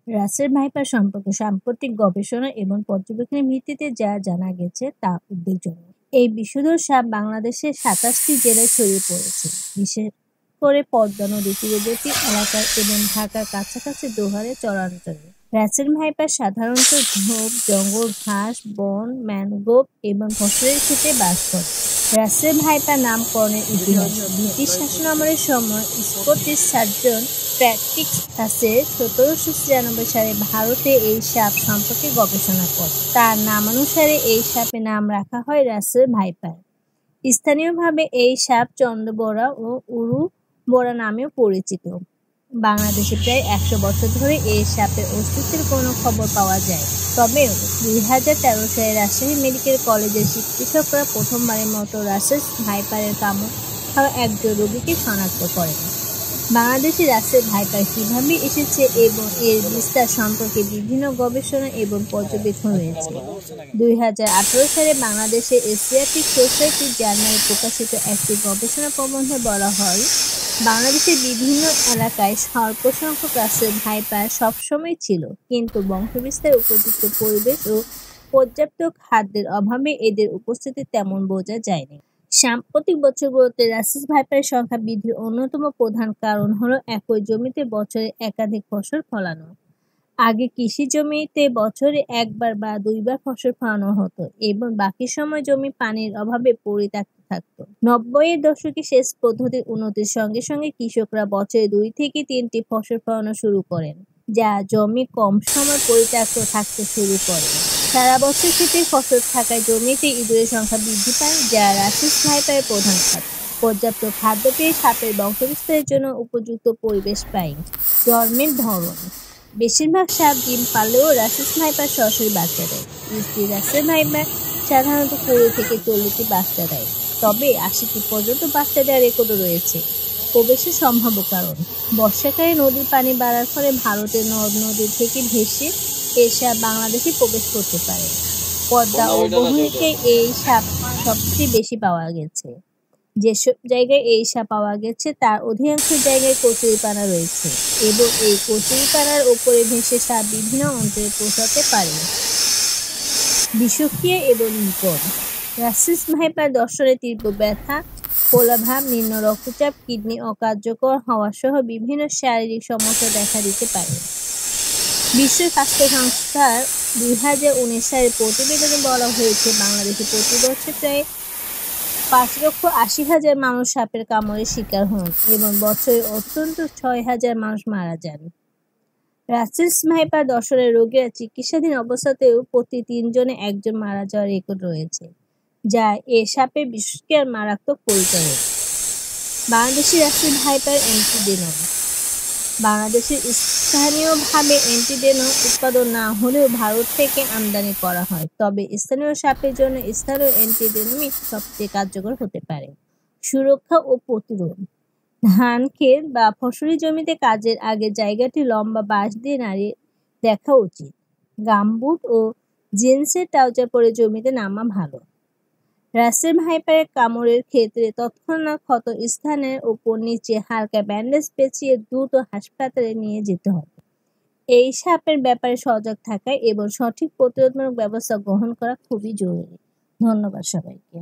Russell viper সম্পর্কে সাম্প্রতিক গবেষণা এবং পর্যবেক্ষণের ভিত্তিতে যা জানা গেছে তা উদ্বেগজনক। এই বিষধর সাপ বাংলাদেশের ২৭টি জেলায় ছড়িয়ে পড়েছে, বিশেষ করে পদ্মা নদীর তীরবর্তী এলাকায় এবং ঢাকার কাছাকাছি দোহারে চরাঞ্চলে। রাসেল ভাইপার সাধারণত ঝোপ, জঙ্গল, ঘাস, বন, ম্যানগ্রোভ এবং ফসলের ক্ষেতে বাস করে। রাসেল ভাইপার নামকরণের ইতিহাস: ব্রিটিশ শাসনামলের সময় স্কটিশ সার্জন প্যাট্রিক কাসে ১৭৯৬ সালে ভারতে এই সাপ সম্পর্কে গবেষণা করেন। তার নামানুসারে এই সাপের নাম রাখা হয় রাসেল ভাইপার। স্থানীয়ভাবে এই সাপ চন্দ্রবোরা ও উড়ুবোরা নামেও পরিচিত। বাংলাদেশে প্রায় ১০০ বছর ধরে এই সাপের অস্তিত্বের কোনো খবর পাওয়া যায়। তবে ২০১৩ সালে রাজশাহী মেডিকেল কলেজের চিকিৎসকরা প্রথমবারের মতো রাসেল ভাইপারের কামড় খাওয়া একজন রোগীকে শনাক্ত করেন। বাংলাদেশে রাসেল ভাইপার কিভাবে এসেছে এবং এর বিস্তার সম্পর্কে বিভিন্ন গবেষণা এবং পর্যবেক্ষণ রয়েছে। ২০১৮ সালে বাংলাদেশে এশিয়াটিক সোসাইটি জার্নালে প্রকাশিত একটি গবেষণা প্রবন্ধে বলা হয়, বাংলাদেশের বিভিন্ন এলাকায় স্বল্প সংখ্যক রাসেল ভাইপার সবসময় ছিল, কিন্তু বংশবিস্তার, উপযুক্ত পরিবেশ ও পর্যাপ্ত খাদ্যের অভাবে এদের উপস্থিতি তেমন বোঝা যায়নি। সাম্প্রতিক বছরগুলোতে রাসেল ভাইপারের সংখ্যা বৃদ্ধির অন্যতম প্রধান কারণ হলো একই জমিতে বছরে একাধিক ফসল ফলানো। আগে কৃষি জমিতে বছরে একবার বা দুইবার ফসল ফলানো হতো এবং বাকি সময় জমি পানির অভাবে পরিত্যক্ত থাকতো। ৯০-এর দশকে সেচ পদ্ধতির উন্নতির সঙ্গে সঙ্গে কৃষকরা বছরে ২ থেকে ৩টি ফসল ফলানো শুরু করেন, যা জমি কম সময় পরিত্যক্ত থাকতে শুরু করে। সারা বছর ক্ষেতের ফসল থাকায় জমিতে ইঁদুরের সংখ্যা বৃদ্ধি পায়, যা রাসেল ভাইপারের প্রধান খাদ্য। পর্যাপ্ত খাদ্য পেয়ে সাপের বংশবিস্তারের জন্য উপযুক্ত পরিবেশ পায়। জন্মের ধরন: বেশিরভাগ সাপ ডিম পারলেও রাসেল ভাইপার সরাসরি বাচ্চা দেয়। স্ত্রী রাসেল ভাইপার সাধারণত ২০ থেকে ৪০টি বাচ্চা দেয়, তবে ৮০টি পর্যন্ত বাচ্চা দেওয়ার রেকর্ডও রয়েছে। প্রবেশের সম্ভাব্য কারণ: বর্ষাকালে নদীর পানি বাড়ার ফলে ভারতের নদ-নদী থেকে ভেসে এই সাপ বাংলাদেশে প্রবেশ করতে পারে। পদ্মা ও বহির্ণে এই সাপ সবচেয়ে বেশি পাওয়া গেছে। যেসব জায়গায় এই সাপ পাওয়া গেছে তার অধিকাংশ জায়গায় কচুরিপানা রয়েছে এবং এই কচুরিপানার ওপরে ভেসে সাপ বিভিন্ন অঞ্চলে পৌঁছাতে পারে। বিষক্রিয়া এবং নিপন: রাসেল ভাইপার দর্শনে তীব্র ব্যথা, ফোলাভাব, নিম্ন রক্তচাপ, কিডনি অকার্যকর হওয়া সহ বিভিন্ন শারীরিক সমস্যা দেখা দিতে পারে। বিশ্ব স্বাস্থ্য সংস্থার ২০১৯ সালের প্রতিবেদনে বলা হয়েছে, বাংলাদেশে প্রতি বছর প্রায় ৫,৮০,০০০ মানুষ সাপের কামড়ের শিকার হন এবং বছরে অন্তত ৬,০০০ মানুষ মারা যান। রাসেল ভাইপার দর্শনের রোগীরা চিকিৎসাধীন অবস্থাতেও প্রতি ৩ জনে ১ জন মারা যাওয়ার রেকর্ড রয়েছে, যা এ সাপের বিষক্রিয়ার মারাত্মক পরিচায়ক। বাংলাদেশি রাসেল ভাইপার অ্যান্টিভেনম: বাংলাদেশে স্থানীয়ভাবে অ্যান্টিভেনম উৎপাদন না হলেও ভারত থেকে আমদানি করা হয়, তবে স্থানীয় সাপের জন্য স্থানীয় অ্যান্টিভেনমই সবচেয়ে কার্যকর হতে পারে। সুরক্ষা ও প্রতিরোধ: ধান ক্ষেত বা ফসলি জমিতে কাজের আগে জায়গাটি লম্বা বাঁশ দিয়ে নাড়িয়ে দেখা উচিত। গামবুট ও জিন্সের ট্রাউজার পরে জমিতে নামা ভালো। রাসেল ভাইপারের কামড়ের ক্ষেত্রে তৎক্ষণাৎ ক্ষত স্থানের ওপর নিচে হালকা ব্যান্ডেজ পেঁচিয়ে দ্রুত হাসপাতালে নিয়ে যেতে হবে। এই সাপের ব্যাপারে সজাগ থাকা এবং সঠিক প্রতিরোধমূলক ব্যবস্থা গ্রহণ করা খুবই জরুরি। ধন্যবাদ সবাইকে।